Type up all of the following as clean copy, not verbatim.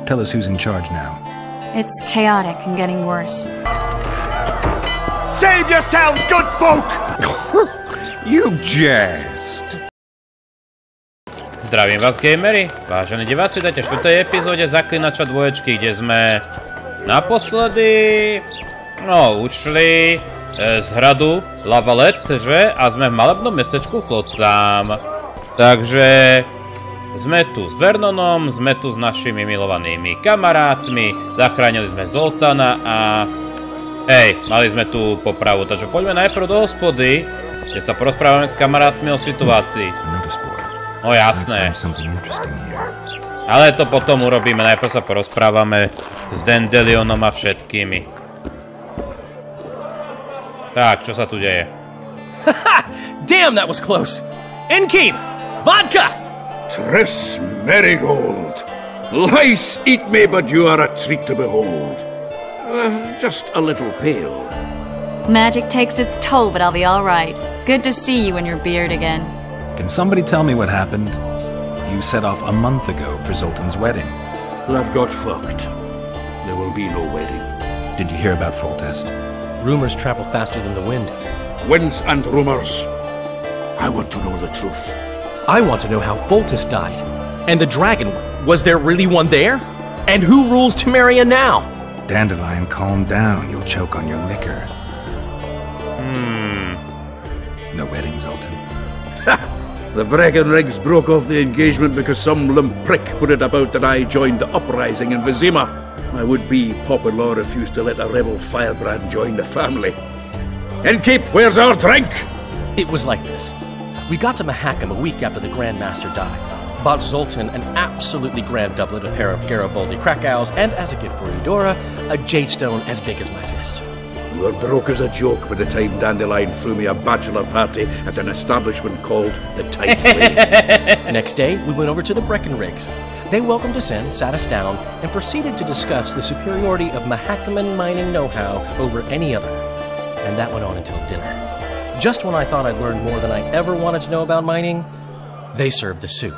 Tell us who's in charge now. It's chaotic and getting worse. Save yourselves, good folk! You jest. Zdravím vás, gamery. Vážení diváci, dajte v 4. epizóde Zaklinača 2, kde sme naposledy ušli z hradu Lavalet, že? A sme v malebnom mestečku FLOTSAMe. Takže sme tu s Vernonom, sme tu s našimi milovanými kamarátmi, zachránili sme Zoltana a mali sme tu popravu, takže poďme najprv do hospody, kde sa porozprávame s kamarátmi o situácii. No jasné. Ale to potom urobíme, najprv sa porozprávame s Dandelionom a všetkými. Tak, čo sa tu deje? Damn, that was close! Innkeep! Vodka! Tris Marigold! Lice eat me, but you are a treat to behold. Just a little pale. Magic takes its toll, but I'll be all right. Good to see you and your beard again. Can somebody tell me what happened? You set off a month ago for Zoltan's wedding. Lad got fucked. There will be no wedding. Did you hear about Foltest? Rumors travel faster than the wind. Winds and rumors. I want to know the truth. I want to know how Foltest died. And the dragon, was there really one there? And who rules Temeria now? Dandelion, calm down. You'll choke on your liquor. No wedding, Zoltan. The Breckenrigs broke off the engagement because some limp prick put it about that I joined the uprising in Vizima. My would-be pop-in-law refused to let a rebel firebrand join the family. Innkeep, where's our drink? It was like this. We got to Mahakam a week after the Grand Master died. Bought Zoltan an absolutely grand doublet, a pair of Garibaldi Krakau's, and as a gift for Eudora, a jade stone as big as my fist. We were broke as a joke by the time Dandelion threw me a bachelor party at an establishment called the Tight Way. Next day, we went over to the Breckenrigs. They welcomed us in, sat us down, and proceeded to discuss the superiority of Mahakaman mining know-how over any other. And that went on until dinner. Just when I thought I'd learned more than I ever wanted to know about mining, they served the soup.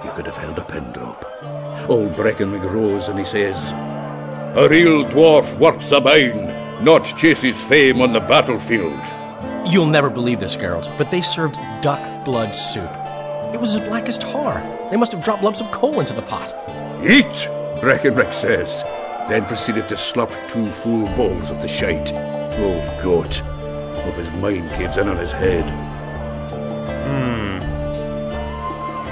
You could have held a pin drop. Old Breckenrig rose and he says, "A real dwarf works a mine, not chases fame on the battlefield." You'll never believe this, Geralt, but they served duck blood soup. It was as black as tar. They must have dropped lumps of coal into the pot. "Eat," Breckenrig says, then proceeded to slurp 2 full bowls of the shite. Old goat. Hope his mind caves in on his head.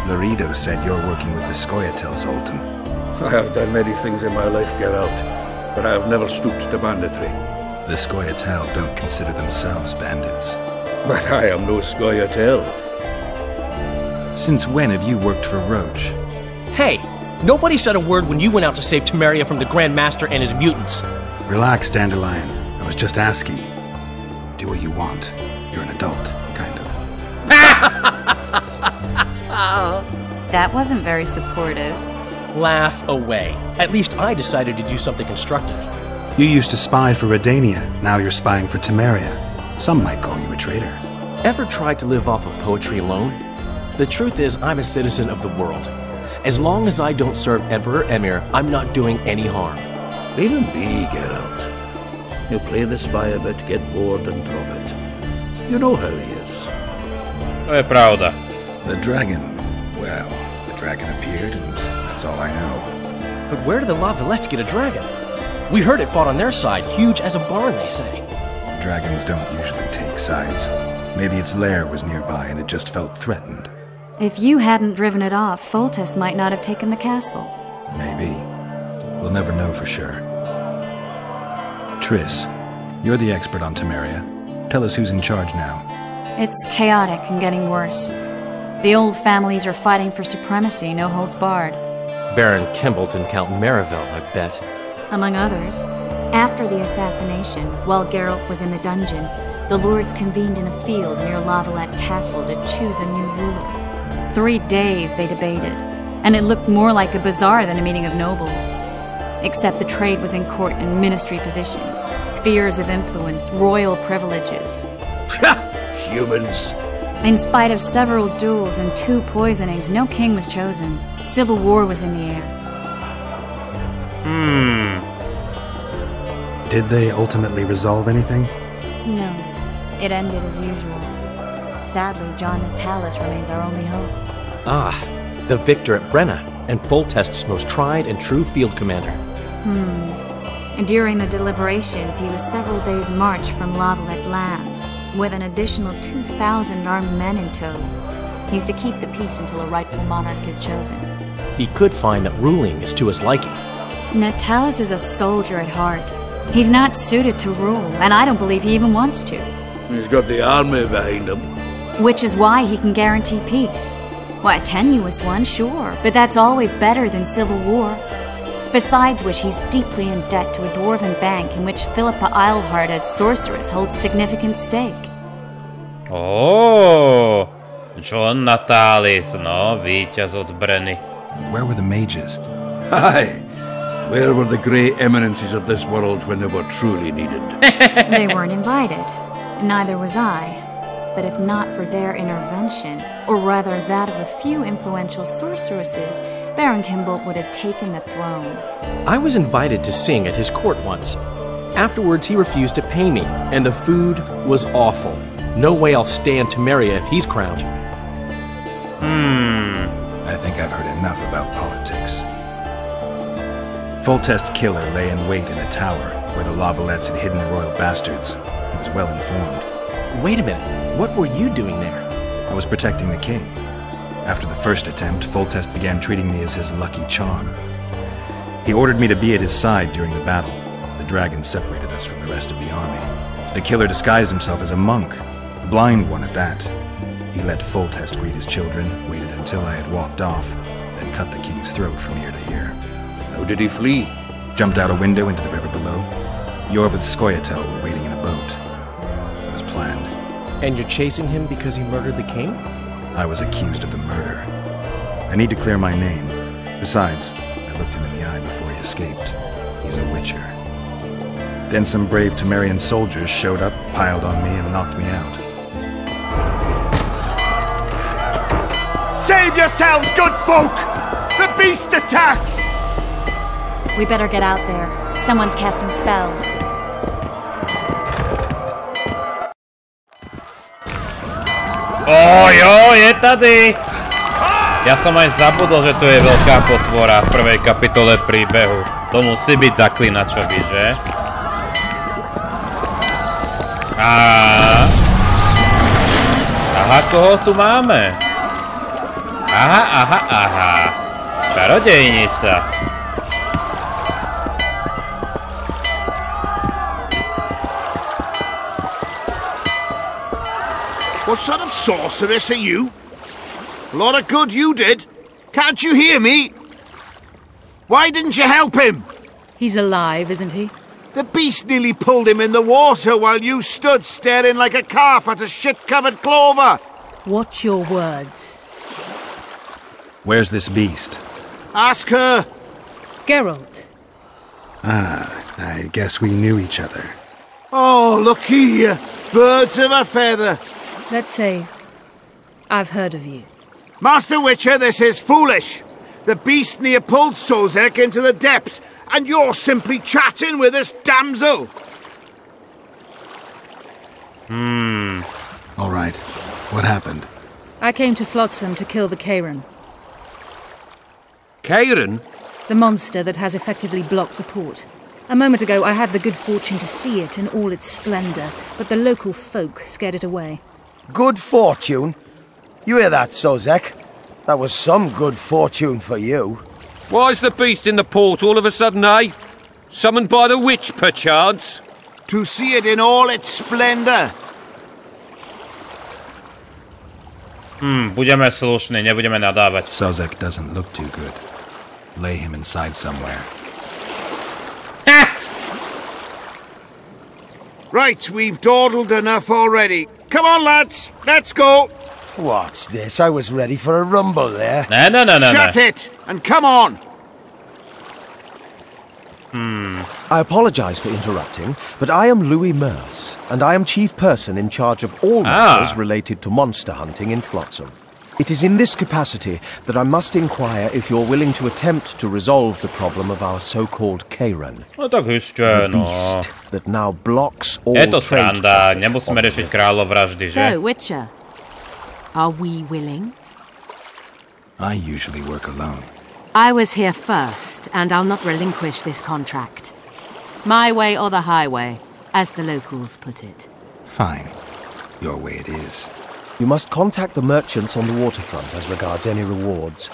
Laredo said you're working with the Scoia'tael, Zoltan. I have done many things in my life, Geralt, but I have never stooped to banditry. The Scoia'tael don't consider themselves bandits. But I am no Scoia'tael. Since when have you worked for Roach? Hey, nobody said a word when you went out to save Temeria from the Grand Master and his mutants. Relax, Dandelion. I was just asking. Do what you want. You're an adult, kind of. That wasn't very supportive. Laugh away. At least I decided to do something constructive. You used to spy for Redania. Now you're spying for Temeria. Some might call you a traitor. Ever tried to live off of poetry alone? The truth is, I'm a citizen of the world. As long as I don't serve Emperor Emir, I'm not doing any harm. Leave him be, Geralt. He'll play the spy a bit, get bored and drop it. You know how he is. To je pravda. The dragon. Well, the dragon appeared and that's all I know. But where did the Lavalettes get a dragon? We heard it fought on their side, huge as a barn, they say. Dragons don't usually take sides. Maybe its lair was nearby and it just felt threatened. If you hadn't driven it off, Foltest might not have taken the castle. Maybe. We'll never know for sure. Triss, you're the expert on Temeria. Tell us who's in charge now. It's chaotic and getting worse. The old families are fighting for supremacy, no holds barred. Baron Kimbalt and Count Merivale, I bet. Among others. After the assassination, while Geralt was in the dungeon, the lords convened in a field near Lavalette Castle to choose a new ruler. 3 days they debated, and it looked more like a bazaar than a meeting of nobles. Except the trade was in court and ministry positions, spheres of influence, royal privileges. Humans. In spite of several duels and 2 poisonings, no king was chosen. Civil war was in the air. Did they ultimately resolve anything? No, it ended as usual. Sadly, John Natalis remains our only hope. Ah, the victor at Brenna, and Foltest's most tried and true field commander. And during the deliberations, he was several days' march from Lavalette lands, with an additional 2,000 armed men in tow. He's to keep the peace until a rightful monarch is chosen. He could find that ruling is to his liking. Natalis is a soldier at heart. He's not suited to rule, and I don't believe he even wants to. He's got the army behind him. Which is why he can guarantee peace. Why, a tenuous one, sure, but that's always better than civil war. Besides which, he's deeply in debt to a dwarven bank in which Philippa Eilhart as sorceress holds significant stake. Oh, John Natalis, no, víťaz od Brenny. Where were the mages? Aye. Where were the grey eminences of this world when they were truly needed? They weren't invited. Neither was I. But if not for their intervention, or rather that of a few influential sorceresses, Baron Kimbolt would have taken the throne. I was invited to sing at his court once. Afterwards, he refused to pay me, and the food was awful. No way I'll stand Temeria if he's crowned. I think I've heard enough about politics. Foltest's killer lay in wait in a tower where the Lavalettes had hidden the royal bastards. He was well informed. Wait a minute, what were you doing there? I was protecting the king. After the first attempt, Foltest began treating me as his lucky charm. He ordered me to be at his side during the battle. The dragons separated us from the rest of the army. The killer disguised himself as a monk, a blind one at that. He let Foltest greet his children, waited until I had walked off, then cut the king's throat from ear to ear. How did he flee? Jumped out a window into the river below. Yor with Skoyatel were waiting in a boat. It was planned. And you're chasing him because he murdered the king? I was accused of the murder. I need to clear my name. Besides, I looked him in the eye before he escaped. He's a witcher. Then some brave Temerian soldiers showed up, piled on me, and knocked me out. Save yourselves, good folk! The beast attacks! We better get out there. Someone's casting spells. Oj, je tady! Ja som aj zabudol, že tu je veľká potvora v prvej kapitole príbehu. To musí byť zaklinačovi, že? Aha, koho tu máme? Aha. Čarodejnica. What sort of sorceress are you? A lot of good you did. Can't you hear me? Why didn't you help him? He's alive, isn't he? The beast nearly pulled him in the water while you stood staring like a calf at a shit-covered clover. Watch your words. Where's this beast? Ask her. Geralt. I guess we knew each other. Oh, look here. Birds of a feather. Let's say I've heard of you. Master Witcher, this is foolish. The beast near pulled Sozek into the depths, and you're simply chatting with this damsel. All right. What happened? I came to FLOTSAMe to kill the Kairan, Kairan? the monster that has effectively blocked the port. A moment ago, I had the good fortune to see it in all its splendor, but the local folk scared it away. Good fortune? You hear that, Sozek? That was some good fortune for you. Why's the beast in the port all of a sudden, eh? Summoned by the witch, perchance? To see it in all its splendor. Budeme slušní, nebudeme nadávať. Sozek doesn't look too good. Lay him inside somewhere. Right, we've dawdled enough already. Come on, lads, let's go. What's this? I was ready for a rumble there. No. Shut it, and come on. I apologize for interrupting, but I am Louis Merce, and I am chief person in charge of all matters related to monster hunting in FLOTSAMe. It is in this capacity that I must inquire if you're willing to attempt to resolve the problem of our so-called Karen. No tak ešte, no. Beast that now blocks all Je to trade sranda, traffic nemusíme on riešiť kráľovraždy, že? So, Witcher, are we willing? I usually work alone. I was here first, and I'll not relinquish this contract. My way or the highway, as the locals put it. Fine. Your way it is. You must contact the merchants on the waterfront as regards any rewards.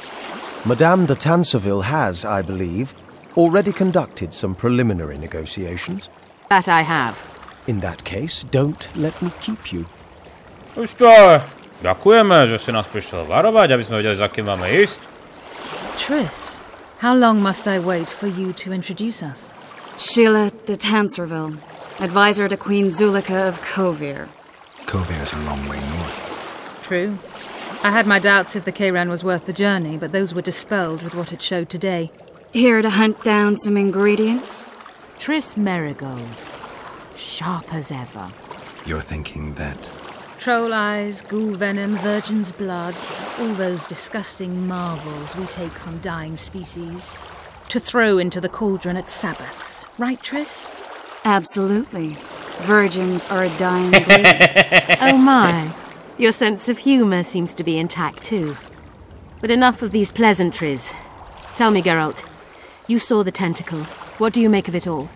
Madame de Tanseville has, I believe, already conducted some preliminary negotiations. That I have. In that case, don't let me keep you. Už čo? Ďakujeme, že si nás prišiel varovať, aby sme vedeli, za kým máme ísť. Tris, how long must I wait for you to introduce us? Sheila de Tanserville, advisor to Queen Zulika of Kovir. Kovir's a long way north. True. I had my doubts if the Kayran was worth the journey, but those were dispelled with what it showed today. Here to hunt down some ingredients? Tris Marigold. Sharp as ever. You're thinking that... Troll eyes, ghoul venom, virgin's blood, all those disgusting marvels we take from dying species. To throw into the cauldron at Sabbaths. Right, Tris? Absolutely. Virgins are a dying breed. Oh my. Your sense of humour seems to be intact too. But enough of these pleasantries. Tell me, Geralt, you saw the tentacle. What do you make of it all?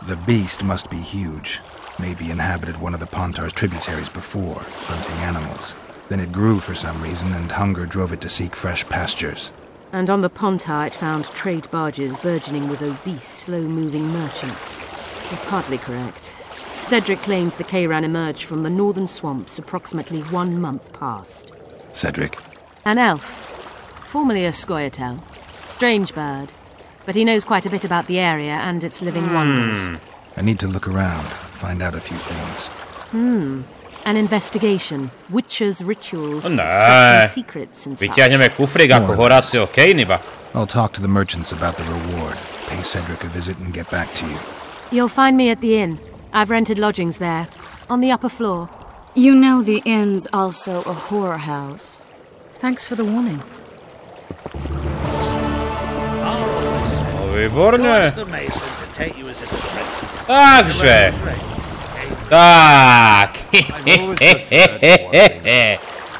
The beast must be huge. Maybe inhabited one of the Pontar's tributaries before, hunting animals. Then it grew for some reason, and hunger drove it to seek fresh pastures. And on the Pontar it found trade barges burgeoning with obese, slow-moving merchants. You're partly correct. Cedric claims the Kayran emerged from the northern swamps approximately 1 month past. Cedric? An elf, formerly a Scoia'tael. Strange bird, but he knows quite a bit about the area and its living wonders. I need to look around, find out a few things. An investigation, witches' rituals, No. extracting secrets and such. Vyťahneme kufrík ako Horacio Kane iba. I'll talk to the merchants about the reward, pay Cedric a visit and get back to you. You'll find me at the inn. I've rented lodgings there, on the upper floor. You know the inn's also a whorehouse. Thanks for the warning. No, výborne. Takže. Tak.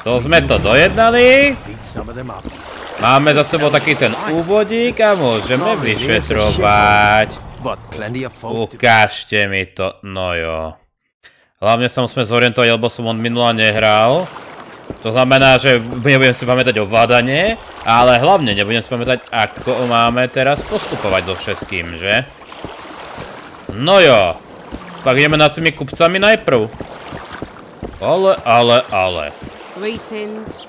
To sme to dojednali. Máme za sebou taký ten úvodík a môžeme vyšetrovať. Ukážte mi to, no jo. Hlavne sa musíme zorientovať, lebo som on minula nehral. To znamená, že nebudem si pamätať ovládanie, ale hlavne nebudem si pamätať, ako máme teraz postupovať so všetkým, že? No jo. Tak ideme nad tými kupcami najprv. Ale. Greetings.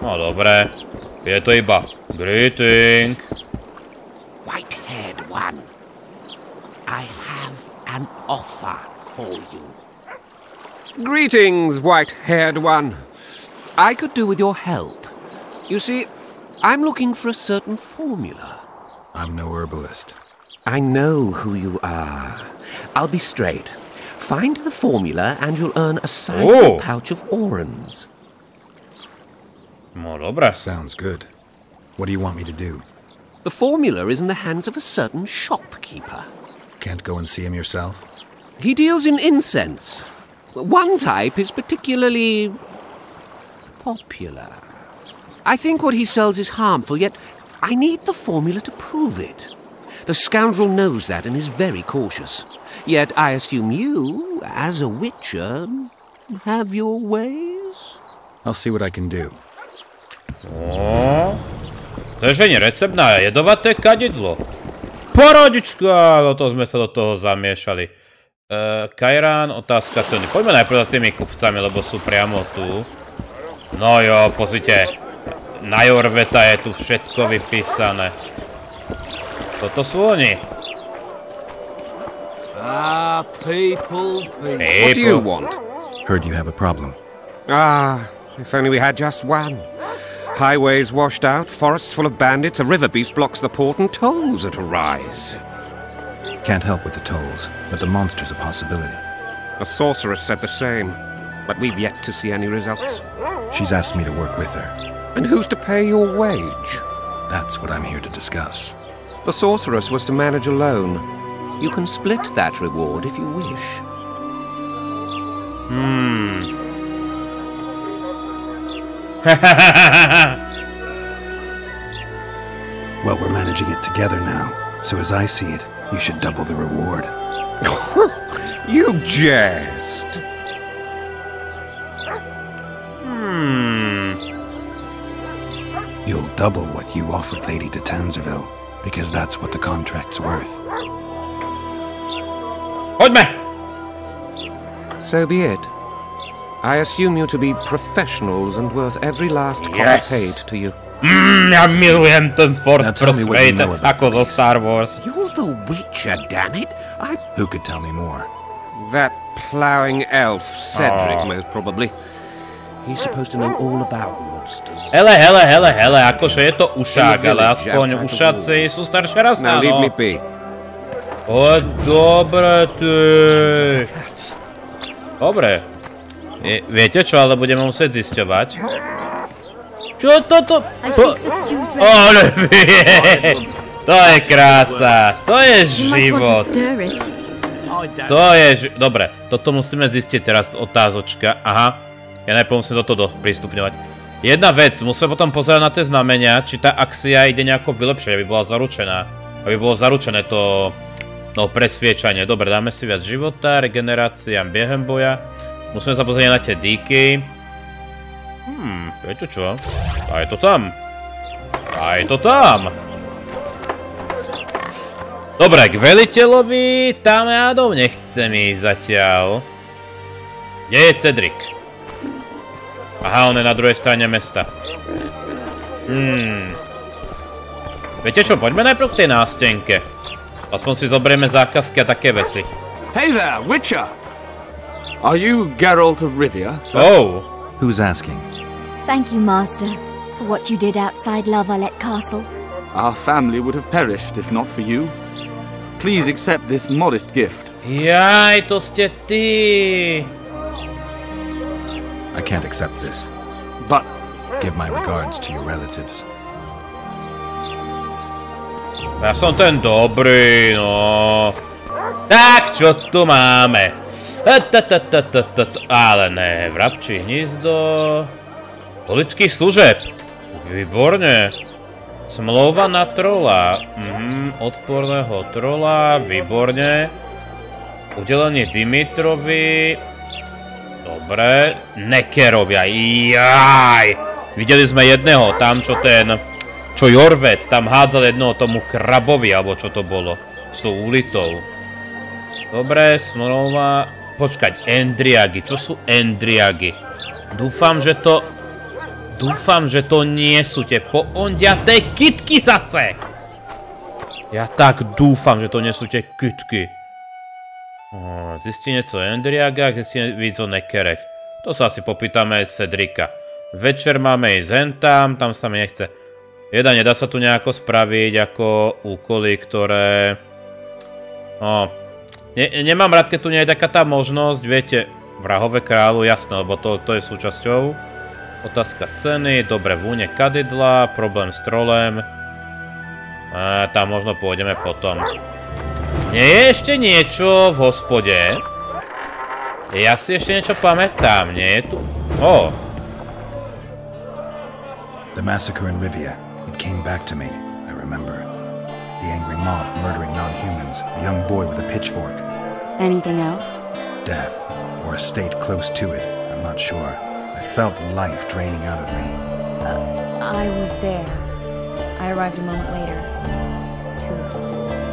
No dobre. Je to iba greeting. White-haired one, I have an offer for you. Greetings, white-haired one. I could do with your help. You see, I'm looking for a certain formula. I'm no herbalist. I know who you are. I'll be straight. Find the formula and you'll earn a sizable pouch of orans. No dobre. Sounds good. What do you want me to do? The formula is in the hands of a certain shopkeeper. Can't go and see him yourself? He deals in incense. One type is particularly popular. I think what he sells is harmful, yet I need the formula to prove it. The scoundrel knows that and is very cautious. Yet I assume you, as a witcher, have your ways? I'll see what I can do. To je nie recept na jedovaté kadidlo. Porodička! No to sme sa do toho zamiešali. Kajrán, otázka ceny. Poďme najprv za tými kupcami, lebo sú priamo tu. No jo, pozrite. Na Jorveta je tu všetko vypísané. Toto sú oni. People. What do you want? Heard you have a problem. If only we had just one. Highways washed out, forests full of bandits, a river beast blocks the port, and tolls at a rise. Can't help with the tolls, but the monster's a possibility. A sorceress said the same, but we've yet to see any results. She's asked me to work with her. And who's to pay your wage? That's what I'm here to discuss. The sorceress was to manage alone. You can split that reward if you wish. Well, we're managing it together now, so as I see it, you should double the reward. You jest. You'll double what you offered Lady de Tanzerville, because that's what the contract's worth. Poďme! So be it. I assume you to be professionals and worth every last copper paid to you. Ja milujem ten Force Now tell me what you Persuade, know about ako zo Star Wars. You're the Witcher, damn it! Who could tell me more? That ploughing elf, Cedric, most probably. He's supposed to know all about monsters. Hele, akože je to ušák, ale aspoň ušáci sú staršie raz, Now leave me be. Dobre, ty. Dobre. Viete čo, ale budeme musieť zisťovať. Čo toto? Ale vie! To je krása, to je život. Dobre, toto musíme zistiť teraz, otázočka. Aha, ja najprv musím toto prístupňovať. Jedna vec, musíme potom pozerať na tie znamenia, či tá akcia ide nejako vylepšiť, aby bola zaručená. Aby bolo zaručené to presviečanie. Dobre, dáme si viac života, regenerácia biehem boja. Musíme sa pozrieť na tie díky. Viete čo? A je to tam. Dobre, k veliteľovi tam jádov nechcem ísť zatiaľ. Kde je Cedric? Aha, on je na druhej strane mesta. Viete čo, poďme najprv k tej nástenke. Aspoň si zoberieme zákazky a také veci. Hey there, Witcher! Are you Geralt of Rivia, sir? Oh! Who's asking? Thank you, Master, for what you did outside La Valette Castle. Our family would have perished if not for you. Please accept this modest gift. Jaj, to ste ty! I can't accept this. But give my regards to your relatives. Ja som ten dobrý, no. Tak, čo tu máme? Ale ne, vrabčí hnízdo. Polických služeb. Výborne. Smlouva na trola. Odporného trola, výborne. Udelenie Dimitrovi. Dobre. Nekerovia. Jaj. Videli sme jedného tam, čo Jorvet tam hádzal jednoho tomu krabovi, alebo čo to bolo. S tou ulitou. Dobre, smlouva. Počkať, endriagy. Čo sú endriagy? Dúfam, že to nie sú tie poondiaté kytky zase. Ja tak dúfam, že to nie sú tie kytky. Zistí niečo o endriagách, zistí víc o nekerech. To sa asi popýtame Cedrika. Večer máme ísť tam sa mi nechce. Nedá sa tu nejako spraviť ako úkoly, ktoré... Nemám rád, keď tu nie je taká tá možnosť, viete, vrahové kráľu, jasné, lebo to je súčasťou. Otázka ceny, dobre, vúne kadidla, problém s trolem. Tam možno pôjdeme potom. Nie je ešte niečo v hospode? Ja si ešte niečo pamätám, nie je tu? The massacre in Rivia, it came back to me, I remember. The angry mob murdering non-humans, a young boy with a pitchfork. Anything else? Death, or a state close to it, I'm not sure. I felt life draining out of me. I was there. I arrived a moment later. Too.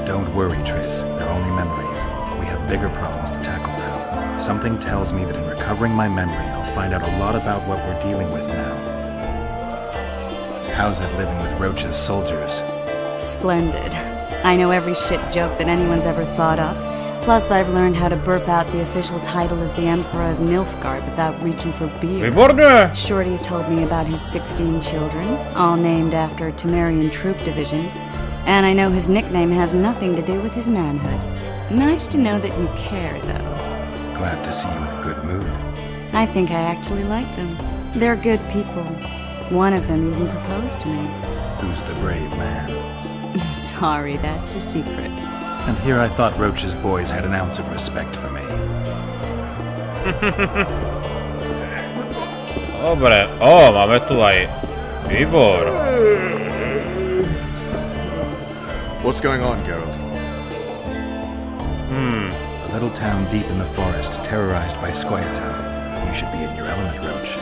Don't worry, Triss. They're only memories. We have bigger problems to tackle now. Something tells me that in recovering my memory, I'll find out a lot about what we're dealing with now. How's it living with Roach's soldiers? Splendid. I know every shit joke that anyone's ever thought up. Plus, I've learned how to burp out the official title of the Emperor of Nilfgaard without reaching for beer. Shorty's told me about his 16 children, all named after Temerian troop divisions, and I know his nickname has nothing to do with his manhood. Nice to know that you care, though. Glad to see you in a good mood. I think I actually like them. They're good people. One of them even proposed to me. Who's the brave man? Sorry, that's a secret. And here I thought Roach's boys had an ounce of respect for me. Dobre, máme tu aj výbor. What's going on, Geralt? A little town deep in the forest, terrorized by Squire-town. You should be in your element, Roach.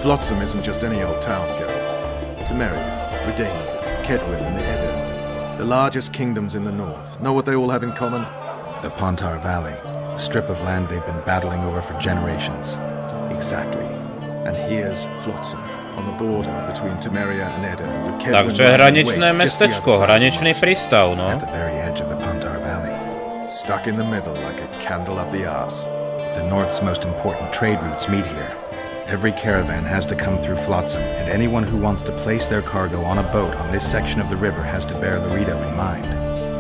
FLOTSAMe isn't just any old town, Geralt. Temeria, Redania, Kedwin, and Edirn. The largest kingdoms in the north. Know what they all have in common? The Pontar Valley, a strip of land they've been battling over for generations. Exactly. And here's FLOTSAMe, on the border between Temeria and Edirn, with Kedwin. Takže hraničné mestečko, hraničný prístav, no. At the very edge of the Pontar Valley. Stuck in the middle like a candle up the arse. The north's most important trade routes meet here. Every caravan has to come through FLOTSAMe, and anyone who wants to place their cargo on a boat on this section of the river has to bear Loreto in mind.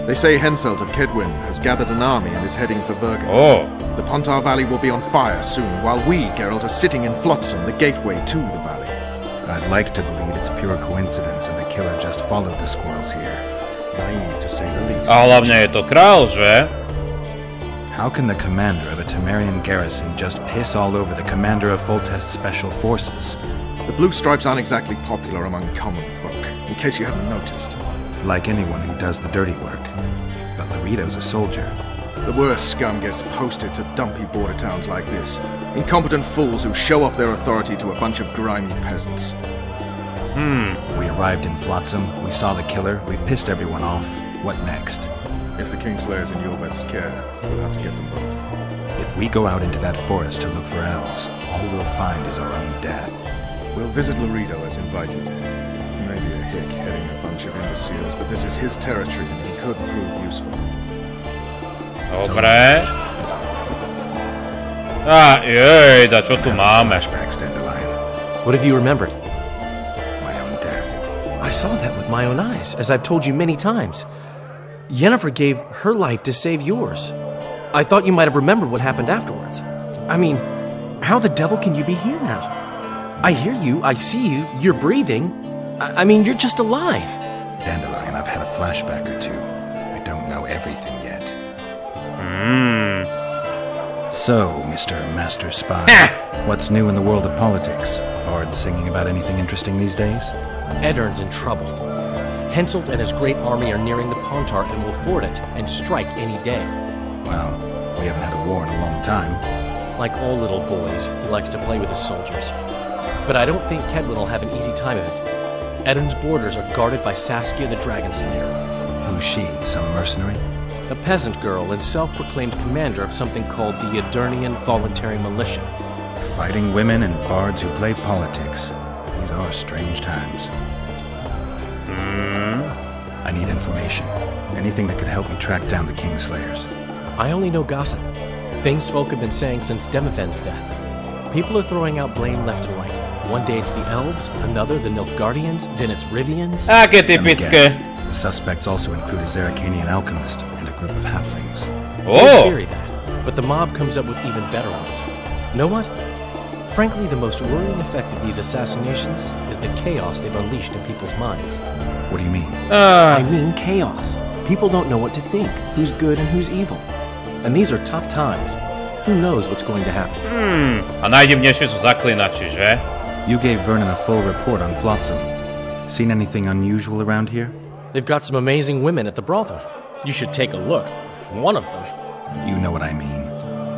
They say Henselt of Kedwin has gathered an army and is heading for Veľká. Oh. The Pontar Valley will be on fire soon, while we, Geralt, are sitting in FLOTSAMe, the gateway to the valley. I'd like to believe it's pure coincidence and the killer just followed the squirrels here. Naive to say the least. A hlavne je to král, že? How can the commander of a Temerian garrison just piss all over the commander of Foltest's special forces? The Blue Stripes aren't exactly popular among common folk, in case you hadn't noticed. Like anyone who does the dirty work. But Loreto's a soldier. The worst scum gets posted to dumpy border towns like this. Incompetent fools who show off their authority to a bunch of grimy peasants. We arrived in FLOTSAMe, we saw the killer, we've pissed everyone off. What next? If the Kingslayer's in Jorved's care, we'll have to get them both. If we go out into that forest to look for elves, all we'll find is our own death. We'll visit Loreto as invited. He may be a hick heading a bunch of imbeciles, but this is his territory and he could prove useful. Dobre. Jejda, čo tu máme? What have you remembered? My own death. I saw that with my own eyes, as I've told you many times. Yennefer gave her life to save yours. I thought you might have remembered what happened afterwards. I mean, how the devil can you be here now? I hear you, I see you, you're breathing. I mean, you're just alive. Dandelion, I've had a flashback or two. I don't know everything yet. So, Mr. Master Spy, what's new in the world of politics? Bards singing about anything interesting these days? Edirn's in trouble. Henselt and his great army are nearing the Pontar and will ford it and strike any day. Well, we haven't had a war in a long time. Like all little boys, he likes to play with his soldiers. But I don't think Kedwin will have an easy time of it. Edirn's borders are guarded by Saskia the Dragon Slayer. Who's she? Some mercenary? A peasant girl and self-proclaimed commander of something called the Edirnian Voluntary Militia. Fighting women and bards who play politics. These are strange times. I need information. Anything that could help me track down the Kingslayers. I only know gossip. Things folk have been saying since Demophen's death. People are throwing out blame left and right. One day it's the elves, another the Nilfgaardians, then it's Rivians. Také typické. The suspects also include a Zerrikanian alchemist and a group of halflings. They theory that, but the mob comes up with even better ones. Know what? Frankly, the most worrying effect of these assassinations is the chaos they've unleashed in people's minds. What do you mean? I mean chaos. People don't know what to think, who's good and who's evil. And these are tough times. Who knows what's going to happen? A najdivnejšie sú zaklinači, že? You gave Vernon a full report on FLOTSAMe. Seen anything unusual around here? They've got some amazing women at the brothel. You should take a look. One of them. You know what I mean.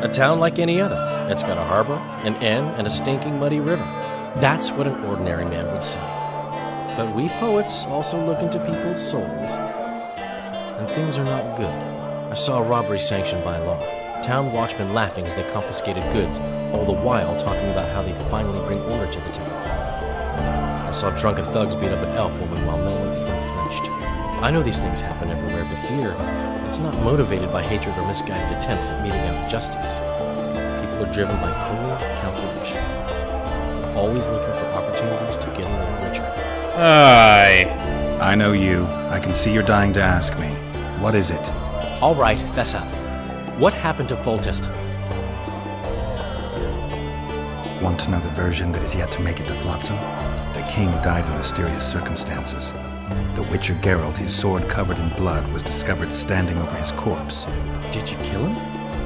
A town like any other. It's got a harbor, an inn, and a stinking muddy river. That's what an ordinary man would say. But we poets also look into people's souls. And things are not good. I saw a robbery sanctioned by law. Town watchmen laughing as they confiscated goods, all the while talking about how they'd finally bring order to the town. I saw drunken thugs beat up an elf woman while no one even flinched. I know these things happen everywhere, but here, it's not motivated by hatred or misguided attempts at meting out justice. People are driven by cruel calculation. They're always looking for opportunities to get a little richer. Aye. I know you. I can see you're dying to ask me. What is it? All right, that's up. What happened to Foltest? Want to know the version that is yet to make it to FLOTSAMe? The king died in mysterious circumstances. The Witcher Geralt, his sword covered in blood, was discovered standing over his corpse. Did you kill him?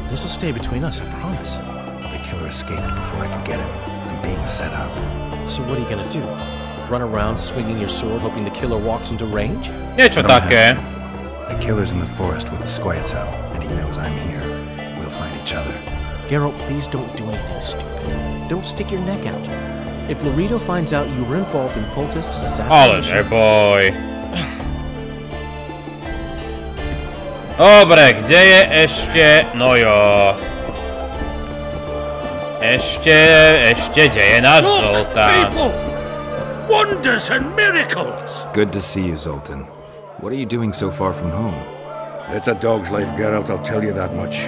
This'll stay between us, I promise. The killer escaped before I could get him. I'm being set up. So what are you gonna do? Run around swinging your sword hoping the killer walks into range? Niečo také. The killer's in the forest with the Squayatel, and he knows I'm here. We'll find each other. Geralt, please don't do anything stupid. Don't stick your neck out. If Laredo finds out you were involved in Foltest's assassination... Ale neboj. Dobre, kde je ešte... No jo. Ešte, kde je náš Zoltán? Wonders and miracles! Good to see you, Zoltán. What are you doing so far from home? It's a dog's life, Geralt, I'll tell you that much.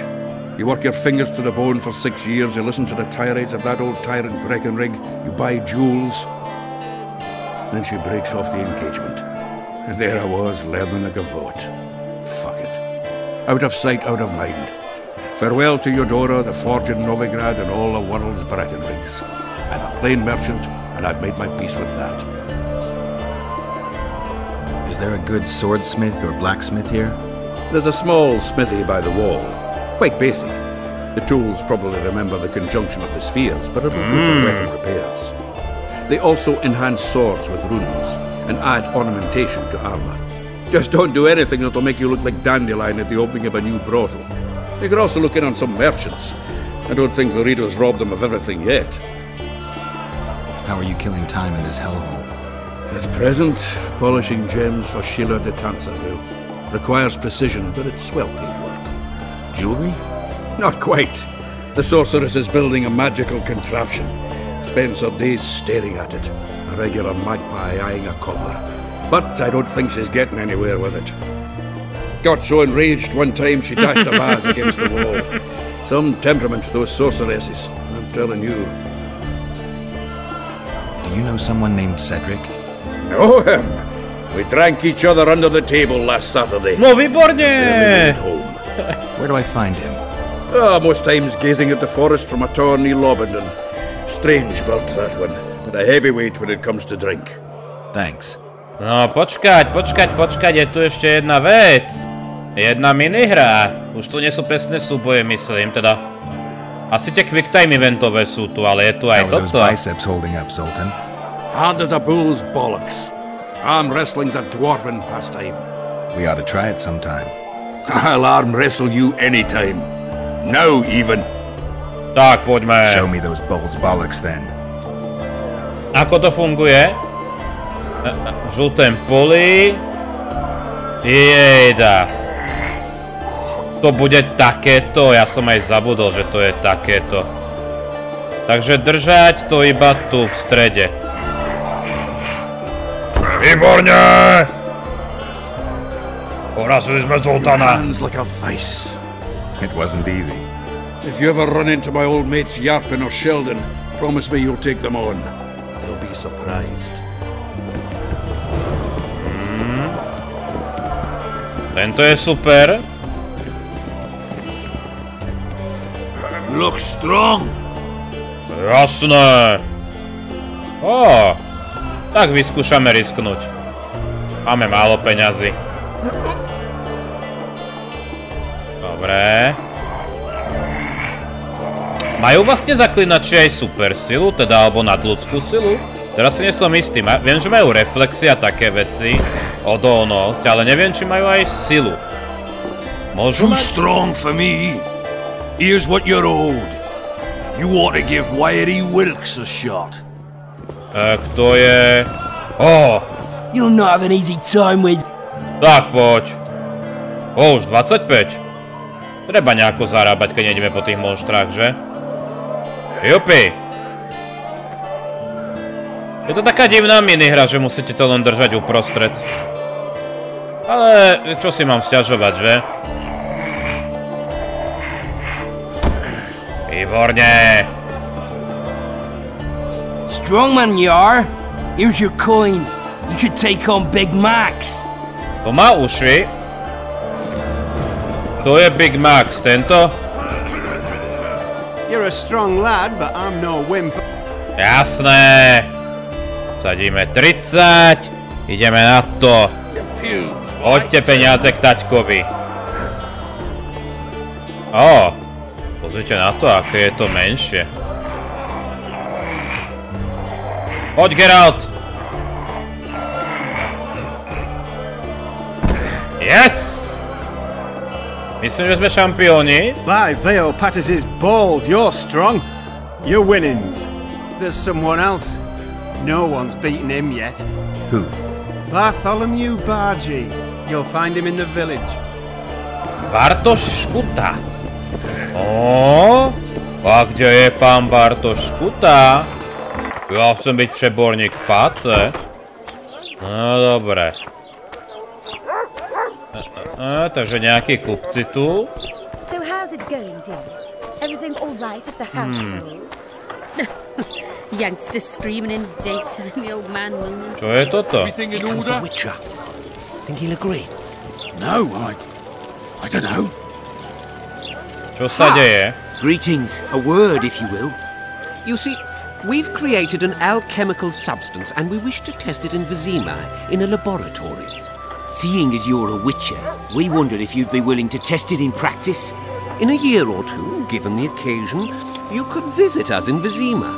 You work your fingers to the bone for 6 years, you listen to the tirades of that old tyrant Breckenrig, you buy jewels. Then she breaks off the engagement. And there I was, learning a gavotte. Fuck it. Out of sight, out of mind. Farewell to Eudora, the forge in Novigrad, and all the world's Breckenrigs. I'm a plain merchant, and I've made my peace with that. Is there a good swordsmith or blacksmith here? There's a small smithy by the wall. Quite basic. The tools probably remember the conjunction of the spheres, but it'll do for weapon repairs. They also enhance swords with runes and add ornamentation to armor. Just don't do anything that'll make you look like Dandelion at the opening of a new brothel. You could also look in on some merchants. I don't think Laredo's robbed them of everything yet. How are you killing time in this hellhole? At present, polishing gems for Sheila de Tanzaville. Requires precision, but it's well-paid work. Jewelry? Not quite. The sorceress is building a magical contraption. Spends her days staring at it. A regular magpie eyeing a cobbler. But I don't think she's getting anywhere with it. Got so enraged one time she dashed a vase against the wall. Some temperament, those sorceresses. I'm telling you. Do you know someone named Cedric? Know him? We drank each other under the table last Saturday. No, výborne! Where do I find him? Most times gazing at the forest from a tower near Lobendon. Strange bird, that one. But a heavyweight when it comes to drink. Thanks. No, počkať, je tu ešte jedna vec. Jedna minihra. Už tu nie sú presné súboje, myslím, teda... Asi tie quicktime eventové sú tu, ale je tu aj toto. How are those biceps holding up, Zoltán? Hard as a bull's bollocks. Arm wrestling's a dwarven pastime. We ought to try it sometime. I'll arm wrestle you anytime. Now even. Tak, poďme. Show me those bull's bollocks then. Ako to funguje? V žltém poli. Jejda. To bude takéto. Ja som aj zabudol, že to je takéto. Takže držať to iba tu v strede. Výborne! Porazili sme Zoltána. Hands like a vice. It wasn't easy. If you ever run into my old mates Yarpin or Sheldon, promise me you'll take them on. They'll be surprised. Tento je super. You look strong. Jasné. Tak vyskúšame risknúť. Máme málo peňazí. Dobre. Majú vlastne zaklinači aj super silu, teda alebo nadľudskú silu? Teraz si nie som istý. Viem, že majú reflexy a také veci. Odolnosť, ale neviem, či majú aj silu. Môžu mať? Too strong for me. Here's what you're owed. You ought to give Wiry Wilkes a shot. Kto je... You'll not have an easy time with... Tak, poď. Už 25. Treba nejako zarábať, keď nejdeme po tých monštrách, že? Jupi. Je to taká divná minihra, že musíte to len držať uprostred. Ale čo si mám sťažovať, že? Výborne. Strong man you are. Here's your coin. You should take on Big Max. To má uši. To je Big Max, tento? You're a strong lad, but I'm no wimp. Jasné. Sadíme 30. Ideme na to. Hoďte peniaze k taťkovi. Pozrite na to, aké je to menšie. Poď, Geralt. Yes! Myslím, že sme šampióni. By Vale Pattis's balls, you're strong. You're winnings. There's someone else. No one's beaten him yet. Who? Bartholomew Bargy. You'll find him in the village. Bartoš Škuta. A kde je pán Bartoš Škuta? Ja chcem byť všeborník v páce. No dobre. Takže nejakí kupci tu. So how's it going, dear? Everything all right at the household? Youngsters screaming in daytime, the old man moaning. Čo je toto? Here comes the Witcher. Think he'll agree? No, I don't know. Čo sa deje? Greetings. A word, if you will. You see, we've created an alchemical substance and we wish to test it in Vizima, in a laboratory. Seeing as you're a witcher, we wondered if you'd be willing to test it in practice. In a year or two, given the occasion, you could visit us in Vizima.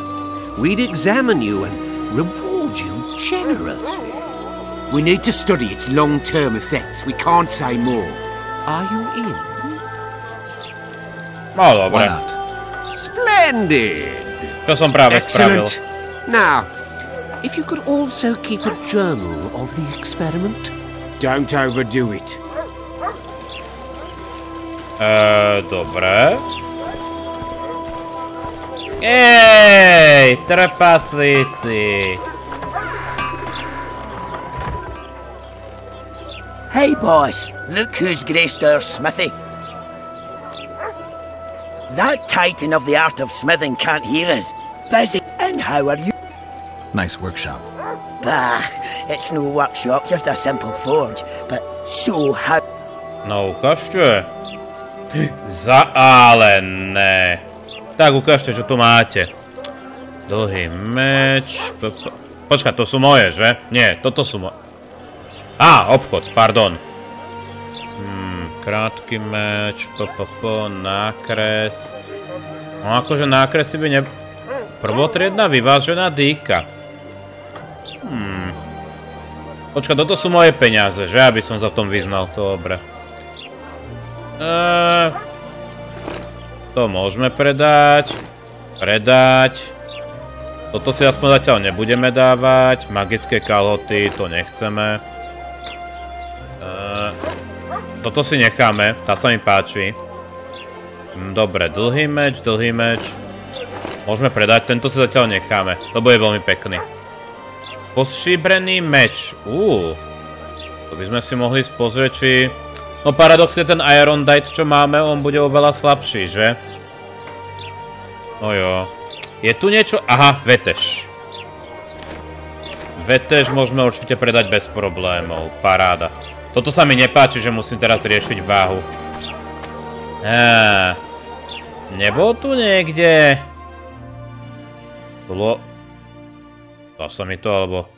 We'd examine you and reward you generously. We need to study its long-term effects. We can't say more. Are you in? No dobre. Splendid! To som práve spravil. Now, if you could also keep a journal of the experiment. Don't overdo it. Dobre. Ej, trpaslíci. Hey, boss, look who's graced our smithy. That titan of the art of smithing can't hear us. Busy, and how are you? Nice workshop. Bah, it's no workshop, just a simple forge. But so how... No, ukážte. Ale ne. Tak ukážte, čo tu máte. Dlhý meč... Počkaj, to sú moje, že? Nie, toto sú moje. Obchod, pardon. Krátky meč, nákres. No akože nákresy by ne... Prvotriedna vyvážená dýka. Počkaj, toto sú moje peniaze, že? Aby som za tom vyznal, to dobre. To môžeme predať. Toto si aspoň zatiaľ nebudeme dávať. Magické kalhoty, to nechceme. Toto si necháme, tá sa mi páči. Dobre, dlhý meč. Môžeme predať, tento si zatiaľ necháme, lebo je veľmi pekný. Pošíbrený meč. To by sme si mohli spozrieť, či... No paradoxne ten Irondite, čo máme, on bude oveľa slabší, že? No jo. Je tu niečo? Aha, veteš. Veteš môžeme určite predať bez problémov. Paráda. Toto sa mi nepáči, že musím teraz riešiť váhu. Nebol tu niekde? Bolo... Dá sa mi to, alebo...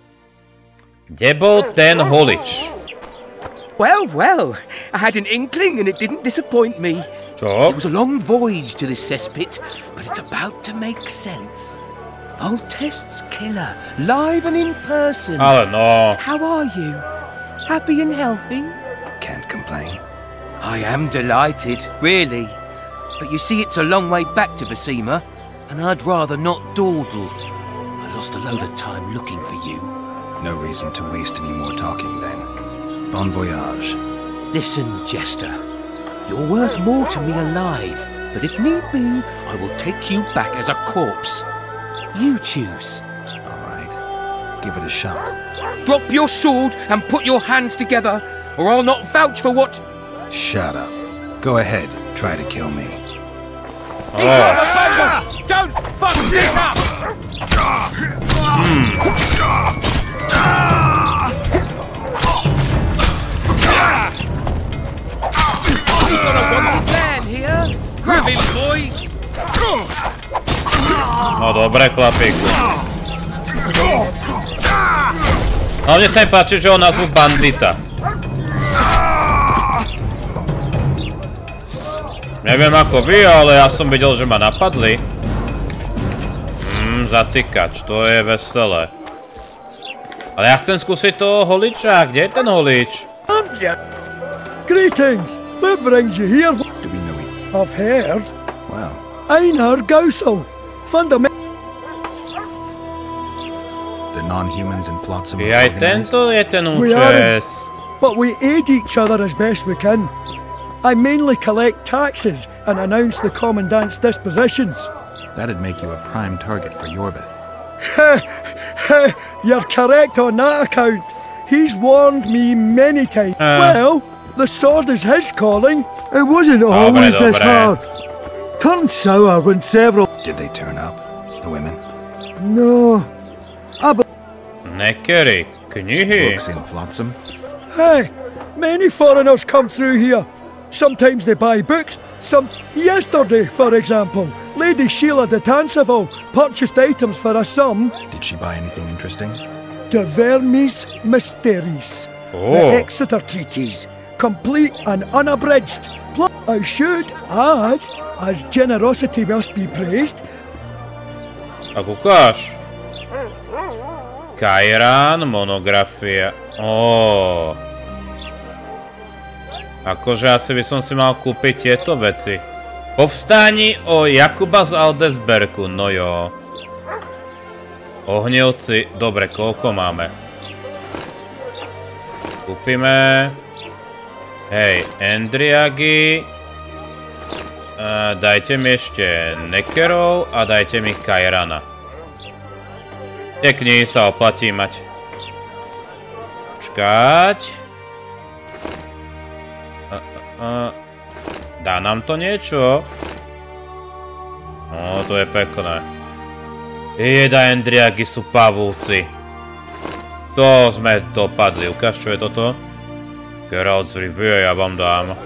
Kde bol ten holič? Well, I had an inkling and it didn't disappoint me. Čo? It was a long voyage to this cesspit, but it's about to make sense. Voltest's killer, live and in person. Ale no. How are you? Happy and healthy? Can't complain. I am delighted, really. But you see, it's a long way back to Vizima, and I'd rather not dawdle. I lost a load of time looking for you. No reason to waste any more talking, then. Bon voyage. Listen, Jester. You're worth more to me alive, but if need be, I will take you back as a corpse. You choose. All right. Give it a shot. Drop your sword and put your hands together, or I'll not vouch for what... Shut up. Go ahead. Try to kill me. Don't fuck this up! We've got a wanted man here. Grab him, boys. No dobre, chlapíku. Hlavne sa mi páči, že ho nazvu bandita. Neviem ako vy, ale ja som videl, že ma napadli. Zatýkač, to je veselé. Ale ja chcem skúsiť toho holiča. Kde je ten holič? Greetings. What brings you here? Do we know him? I've heard. Well. Einar Gausel. The non-humans in FLOTSAMe. Aj tento je ten účes. But we aid each other as best we can. I mainly collect taxes and announce the commandant's dispositions. That'd make you a prime target for Yorbith. You're correct on that account. He's warned me many times. Well, the sword is his calling. It wasn't always this hard. Turned sour when several... Did they turn up? The women? No. Nekeri, knihy. Books in FLOTSAMe? Hey, many foreigners come through here. Sometimes they buy books. Yesterday, for example, Lady Sheila de Tanseville purchased items for a sum. Did she buy anything interesting? De Vermis Mysteries. The Exeter Treatise. Complete and unabridged. I should add, as generosity must be praised. A ukáž. Kajrán, monografia. Akože asi by som si mal kúpiť tieto veci. Povstání o Jakuba z Aldesberku, no jo. Ohnilci, dobre, koľko máme? Kúpime. Hej, Endriagi. Dajte mi ešte Nekerov a dajte mi Kajrana. Tie knihy sa oplatí mať. Počkať. Dá nám to niečo? No, to je pekné. Jeda Endriagi sú pavúci. To sme dopadli. Ukáž, čo je toto? Geralt z Rivie, ja vám dám.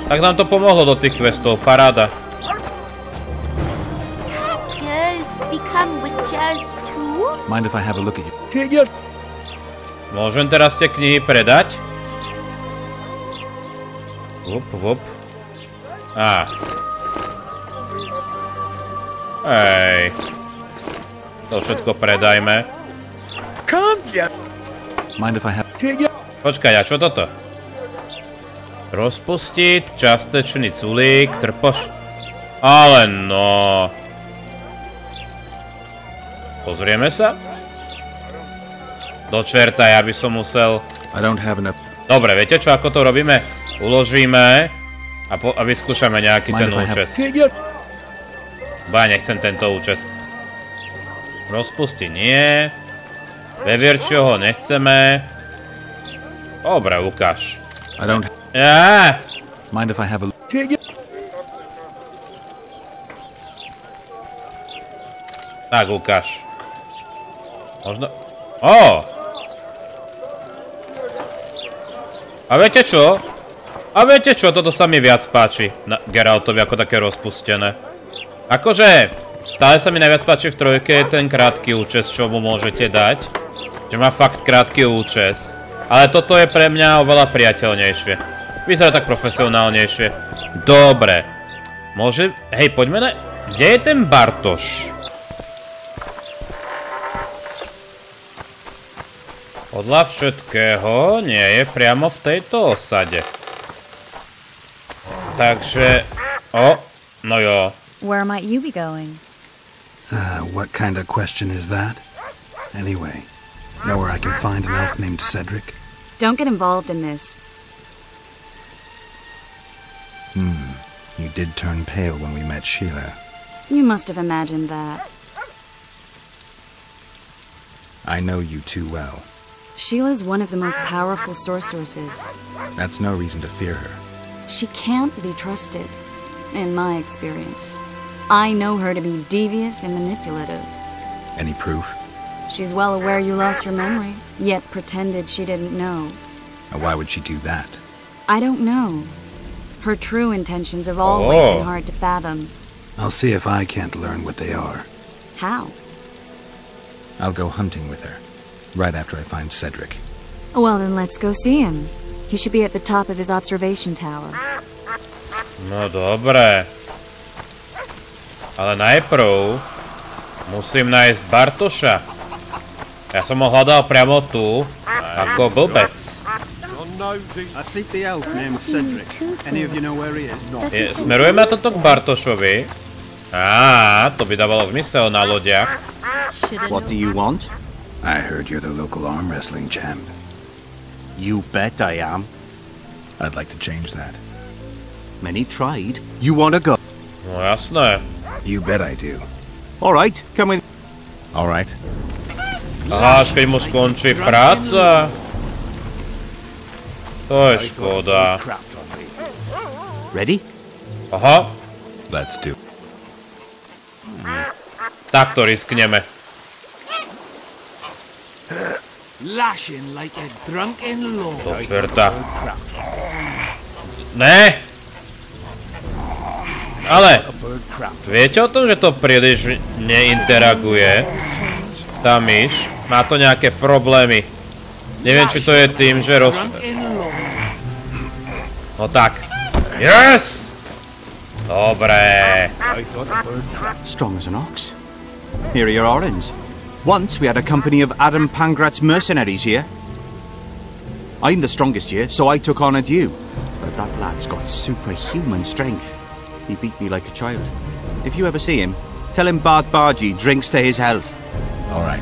Tak nám to pomohlo do tých questov. Paráda. Mind if I have a look at you? Môžem teraz tie knihy predať? Vup. Hej. To všetko predajme. Mind if I have... Počkaj, a čo toto? Rozpustiť, častečný culík, trpoš... Ale no... Pozrieme sa? Do čerta, ja by som musel... Dobre, viete čo, ako to robíme? Uložíme a vyskúšame nejaký ten účes. Ja nechcem tento účes. Rozpusti nie. Vevierčio ho nechceme. Dobre, ukáž. Mind if I have a... Tak, ukáž. Možno... A viete čo? Toto sa mi viac páči na Geraltovi ako také rozpustené. Akože, stále sa mi najviac páči v trojke ten krátky účes, čo mu môžete dať. Že má fakt krátky účes. Ale toto je pre mňa oveľa priateľnejšie. Vyzerá tak profesionálnejšie. Dobre. Hej, poďme na... Kde je ten Bartoš? Podľa všetkého nie je priamo v tejto osade. Takže... no jo. Where might you be going? What kind of question is that? Anyway, know where I can find an elf named Cedric? Don't get involved in this. You did turn pale when we met Sheila. You must have imagined that. I know you too well. Sheila's one of the most powerful sorceresses. That's no reason to fear her. She can't be trusted, in my experience. I know her to be devious and manipulative. Any proof? She's well aware you lost your memory, yet pretended she didn't know. Why would she do that? I don't know. Her true intentions have always been hard to fathom. I'll see if I can't learn what they are. How? I'll go hunting with her, right after I find Cedric. Well, then let's go see him. He should be at the top of his observation tower. No dobre. Ale najprv musím nájsť Bartoša. Ja som ho hľadal priamo tu, ako blbec. I seek the elf named Cedric. Any of you know where he is? Smerujeme toto k Bartošovi. To by dávalo zmysel na lodiach. What do you want? I heard you're the local arm wrestling champ. You bet I am. I'd like to change that. Many tried. You want to go? No jasné. You bet I do. All right, come in. All right. Až keď mu skončí práca. To je škoda. Ready? Aha. Let's do. Tak to riskneme. Lashing like a drunken lord. Do čerta. Ne! Ale viete o tom, že to príliš neinteraguje? Tá myš. Má to nejaké problémy. Neviem, či to je tým, že No tak. Yes! Dobre. Strong as an ox. Here are your oranges. Once we had a company of Adam Pangrat's mercenaries here. I'm the strongest here, so I took on a due. But that lad's got superhuman strength. He beat me like a child. If you ever see him, tell him Bart Bargy drinks to his health. All right.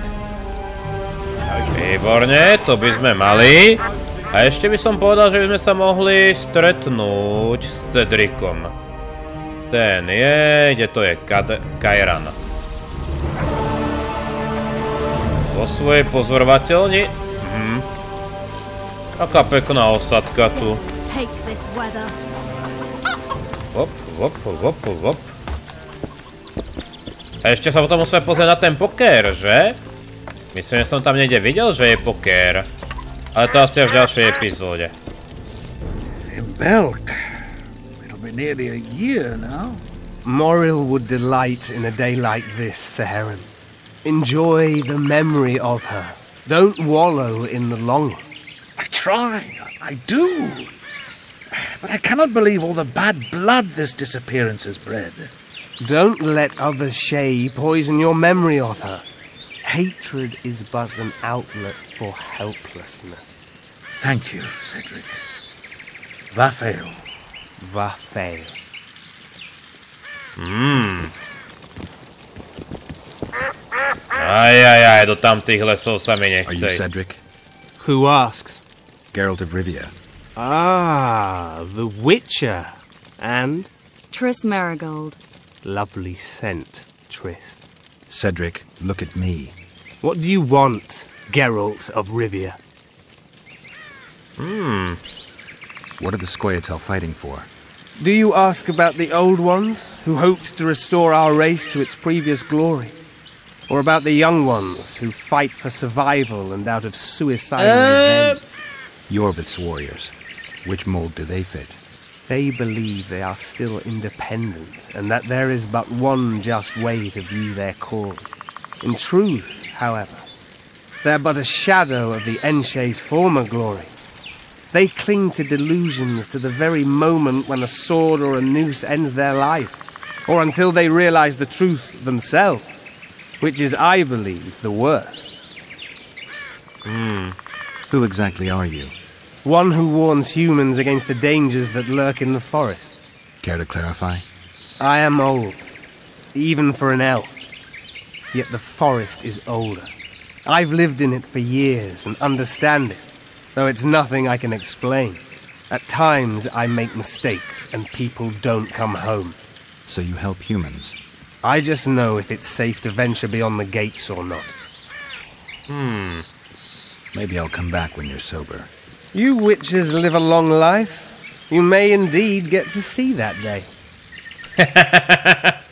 Výborne, to by sme mali. A ešte by som povedal, že by sme sa mohli stretnúť s Cedricom. Ten je... Kde to je? Kairan. Vo svojej pozorovateľni? Aká pekná osadka tu. Hop. A ešte sa potom musíme pozrieť na ten poker, že? Myslím, že som tam niekde videl, že je poker. Ale to asi v ďalšej epizóde. In Belk. It'll be nearly a year now. Moril would delight in a day like this, Saharan. Enjoy the memory of her. Don't wallow in the longing. I try. I do. But I cannot believe all the bad blood this disappearance has bred. Don't let others' shay poison your memory of her. Hatred is but an outlet for helplessness. Thank you, Cedric. Vafail. Vafail. Aj, do tamtých lesov sa mi nechce. Are you Cedric? Who asks? Geralt of Rivia. Ah, the Witcher. And? Triss Marigold. Lovely scent, Triss. Cedric, look at me. What do you want, Geralt of Rivia? What are the Scoia'tael fighting for? Do you ask about the old ones, who hoped to restore our race to its previous glory? Or about the young ones, who fight for survival and out of suicidal revenge? Yorvith's warriors. Which mold do they fit? They believe they are still independent, and that there is but one just way to view their cause. In truth, however, they're but a shadow of the Enshay's former glory. They cling to delusions to the very moment when a sword or a noose ends their life, or until they realize the truth themselves, which is, I believe, the worst. Who exactly are you? One who warns humans against the dangers that lurk in the forest. Care to clarify? I am old, even for an elf. Yet the forest is older. I've lived in it for years and understand it, though it's nothing I can explain. At times I make mistakes and people don't come home. So you help humans? I just know if it's safe to venture beyond the gates or not. Maybe I'll come back when you're sober. You witches live a long life. You may indeed get to see that day.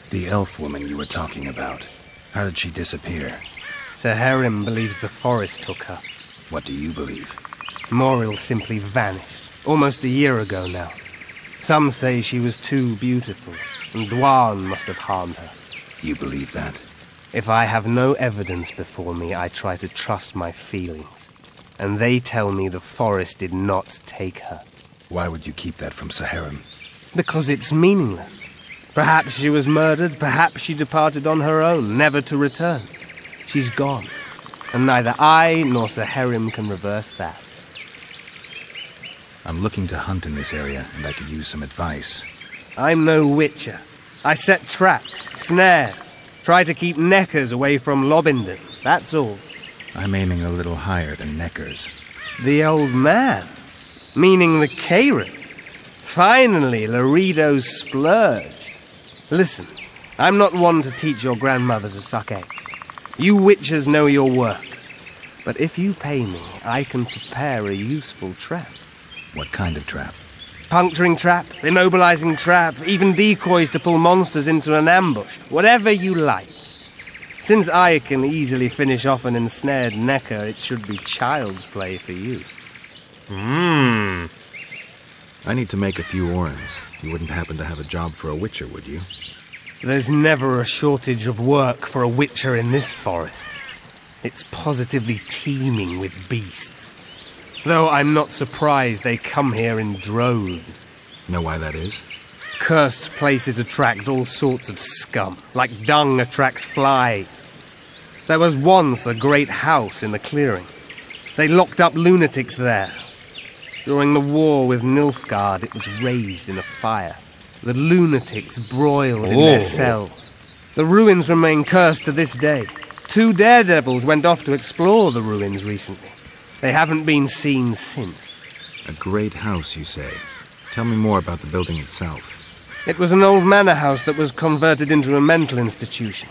The elf woman you were talking about. How did she disappear? Saharan believes the forest took her. What do you believe? Moril simply vanished, almost a year ago now. Some say she was too beautiful, and Dwan must have harmed her. You believe that? If I have no evidence before me, I try to trust my feelings. And they tell me the forest did not take her. Why would you keep that from Saharim? Because it's meaningless. Perhaps she was murdered, perhaps she departed on her own, never to return. She's gone, and neither I nor Saharim can reverse that. I'm looking to hunt in this area, and I could use some advice. I'm no witcher. I set traps, snares, try to keep neckers away from Lobinden, that's all. I'm aiming a little higher than neckers. The old man? Meaning the Karen? Finally, Laredo's splurged. Listen, I'm not one to teach your grandmother to suck eggs. You witchers know your work. But if you pay me, I can prepare a useful trap. What kind of trap? Puncturing trap, immobilizing trap, even decoys to pull monsters into an ambush. Whatever you like. Since I can easily finish off an ensnared necker, it should be child's play for you. I need to make a few orens. You wouldn't happen to have a job for a witcher, would you? There's never a shortage of work for a witcher in this forest. It's positively teeming with beasts. Though I'm not surprised they come here in droves. Know why that is? Cursed places attract all sorts of scum, like dung attracts flies. There was once a great house in the clearing. They locked up lunatics there. During the war with Nilfgaard, it was raised in a fire. The lunatics broiled in their cells. The ruins remain cursed to this day. 2 daredevils went off to explore the ruins recently. They haven't been seen since. A great house, you say. Tell me more about the building itself. It was an old manor house that was converted into a mental institution.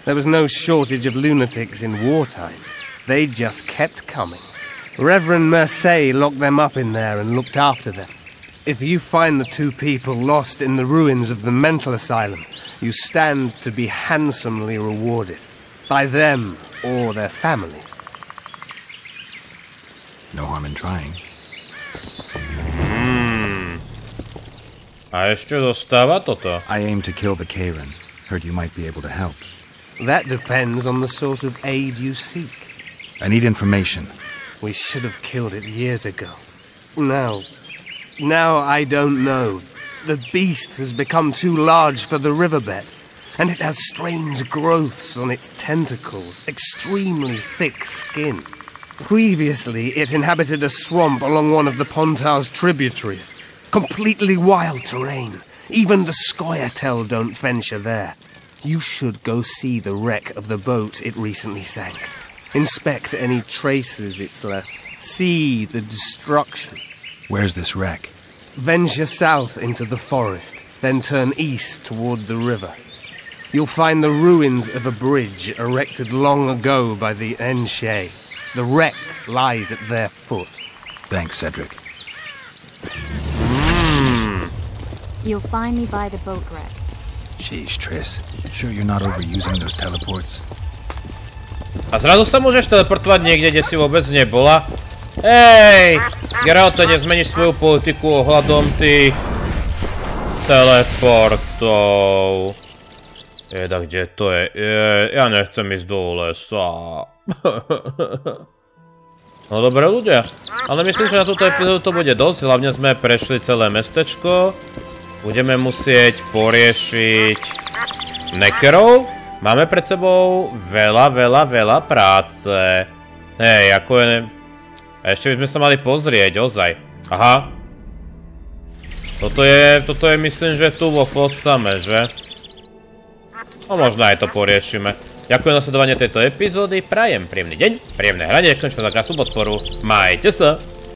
There was no shortage of lunatics in wartime. They just kept coming. Reverend Mercier locked them up in there and looked after them. If you find the 2 people lost in the ruins of the mental asylum, you stand to be handsomely rewarded. By them or their families. No harm in trying. A ešte dostáva toto. I aim to kill the Karen. Heard you might be able to help. That depends on the sort of aid you seek. I need information. We should have killed it years ago. Now I don't know. The beast has become too large for the riverbed, and it has strange growths on its tentacles, extremely thick skin. Previously, it inhabited a swamp along one of the Pontar's tributaries. Completely wild terrain. Even the Scoia'tael don't venture there. You should go see the wreck of the boat it recently sank. Inspect any traces it's left. See the destruction. Where's this wreck? Venture south into the forest, then turn east toward the river. You'll find the ruins of a bridge erected long ago by the Enshe. The wreck lies at their foot. Thanks, Cedric. You'll find me by the boat wreck. Sheesh, Triss. Sure you're not overusing those teleports? A zrazu sa môžeš teleportovať niekde, kde si vôbec nebola? Hej! Geralt, nezmeníš svoju politiku ohľadom tých teleportov. Jeda, kde to je? Ja nechcem ísť do lesa. No dobré ľudia, ale myslím, že na túto epizódu to bude dosť. Hlavne sme prešli celé mestečko. Budeme musieť poriešiť nekerov. Máme pred sebou veľa práce. Hej, ako je... A ešte by sme sa mali pozrieť, ozaj. Aha. Toto je myslím, že tu vo FLOTSAMe, že? No možno aj to poriešime. Ďakujem za sledovanie tejto epizódy, prajem príjemný deň, príjemné hranie, ďakujem za krásnu podporu, majte sa!